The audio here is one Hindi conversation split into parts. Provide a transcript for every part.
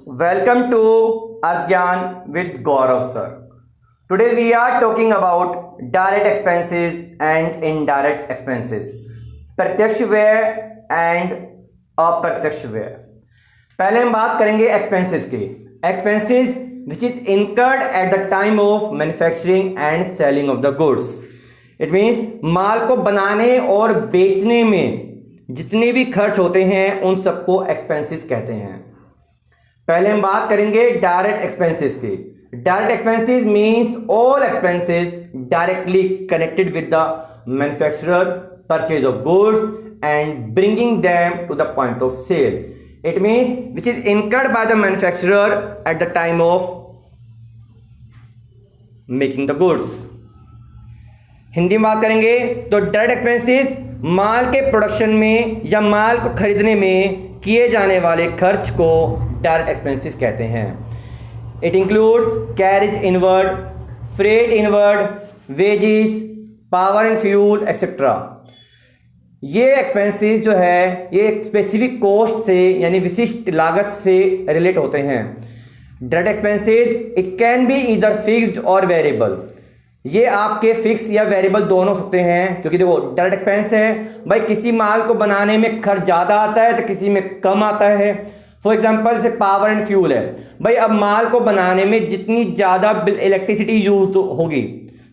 Welcome to Arthgyan with Gaurav sir. Today we are talking about direct expenses and indirect expenses, प्रत्यक्ष व्यय and अप्रत्यक्ष व्यय. पहले हम बात करेंगे एक्सपेंसेस की. Expenses which is incurred at the time of manufacturing and selling of the goods. It means माल को बनाने और बेचने में जितने भी खर्च होते हैं उन सबको एक्सपेंसेस कहते हैं. पहले हम बात करेंगे डायरेक्ट एक्सपेंसेस की. Direct expenses means all expenses directly connected with the manufacturer purchase of goods and bringing them to the point of sale. It means which is incurred by the manufacturer at the time of making the goods. Hindi में बात करेंगे तो डायरेक्ट एक्सपेंसेस माल के प्रोडक्शन में या माल को खरीदने में किए जाने वाले खर्च को डायरेक्ट एक्सपेंसेस कहते हैं. It includes carriage inward, freight inward, wages, power and fuel etcetera. ये एक्सपेंसेस जो है ये स्पेसिफिक कॉस्ट से यानी विशिष्ट लागत से रिलेट होते हैं. Direct expenses it can be either fixed और वेरिएबल. ये आपके फिक्स या वेरिएबल दोनों हो सकते हैं, क्योंकि देखो डायरेक्ट एक्सपेंस है भाई, किसी माल को बनाने में खर्च ज़्यादा आता है तो किसी में कम आता है. फॉर एग्जांपल जैसे पावर एंड फ्यूल है भाई, अब माल को बनाने में जितनी ज़्यादा इलेक्ट्रिसिटी यूज होगी,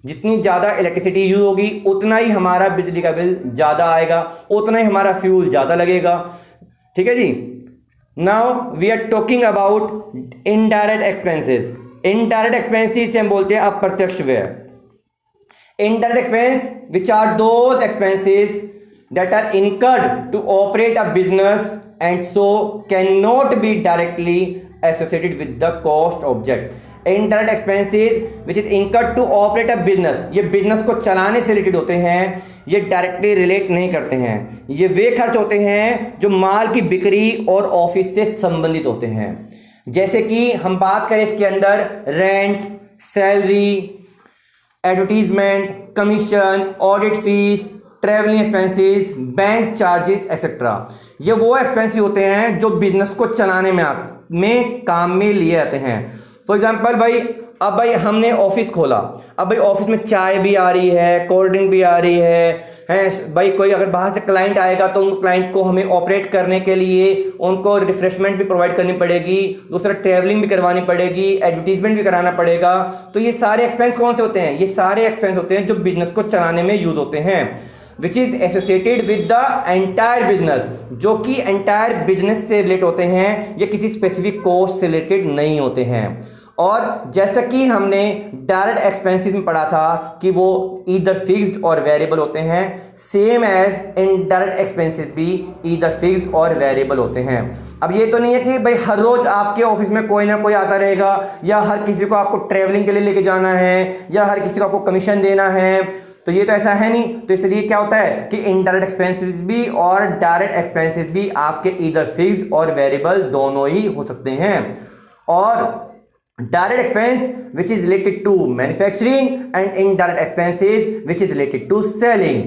जितनी ज़्यादा इलेक्ट्रिसिटी यूज होगी उतना ही हमारा बिजली का बिल ज़्यादा आएगा, उतना ही हमारा फ्यूल ज़्यादा लगेगा. ठीक है जी. Now we are talking about indirect expenses. Indirect expenses से हम बोलते हैं अप्रत्यक्ष व्यय. Indirect expense which are those expenses that are incurred to operate a business and so cannot be directly associated with the cost object. Indirect expenses which is incurred to operate a business, ये बिजनेस को चलाने से रिलेटेड होते हैं, ये डायरेक्टली रिलेट नहीं करते हैं. ये वे खर्च होते हैं जो माल की बिक्री और ऑफिस से संबंधित होते हैं. जैसे कि हम बात करें इसके अंदर rent, salary, advertisement, commission, audit fees, travelling expenses, bank charges etcetera. ये वो एक्सपेंसेस होते हैं जो बिजनेस को चलाने में काम में लिए जाते हैं. फॉर एग्जांपल भाई, अब भाई हमने ऑफिस खोला, अब भाई ऑफिस में चाय भी आ रही है, कोल्ड ड्रिंक भी आ रही है भाई. कोई अगर बाहर से क्लाइंट आएगा तो उन क्लाइंट को हमें ऑपरेट करने के लिए उनको रिफ्रेशमेंट भी प्रोवाइड करनी पड़ेगी, दूसरा ट्रैवलिंग भी करवानी पड़ेगी, एडवर्टीजमेंट भी कराना पड़ेगा. तो ये सारे एक्सपेंस कौन से होते हैं? ये सारे एक्सपेंस होते हैं जो बिजनेस को चलाने में यूज होते हैं, which is associated with the entire business, जो कि एंटायर बिजनेस से रिलेट होते हैं, ये किसी स्पेसिफिक कॉस्ट से रिलेटेड नहीं होते हैं. और जैसा कि हमने डायरेक्ट एक्सपेंसेस में पढ़ा था कि वो ईदर फिक्स्ड और वेरिएबल होते हैं, सेम एज इनडायरेक्ट एक्सपेंसेस भी ईदर फिक्स्ड और वेरिएबल होते हैं. अब ये तो नहीं है कि भाई हर रोज आपके ऑफिस में कोई ना कोई आता रहेगा, या हर किसी को आपको ट्रैवलिंग के लिए लेके जाना है, या हर किसी को आपको कमीशन देना है. तो ये तो ऐसा है नहीं. तो इसलिए क्या होता है कि इनडायरेक्ट एक्सपेंसेस भी और डायरेक्ट एक्सपेंसेस भी आपके ईदर फिक्स्ड और वेरिएबल दोनों ही हो सकते हैं. और direct expense which is related to manufacturing and indirect expenses which is related to selling.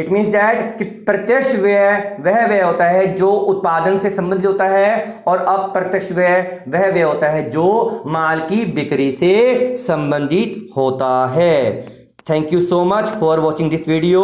It means that कि प्रत्यक्ष व्यय वह व्यय होता है जो उत्पादन से संबंधित होता है, और अप्रत्यक्ष व्यय वह व्यय होता है जो माल की बिक्री से संबंधित होता है. Thank you so much for watching this video.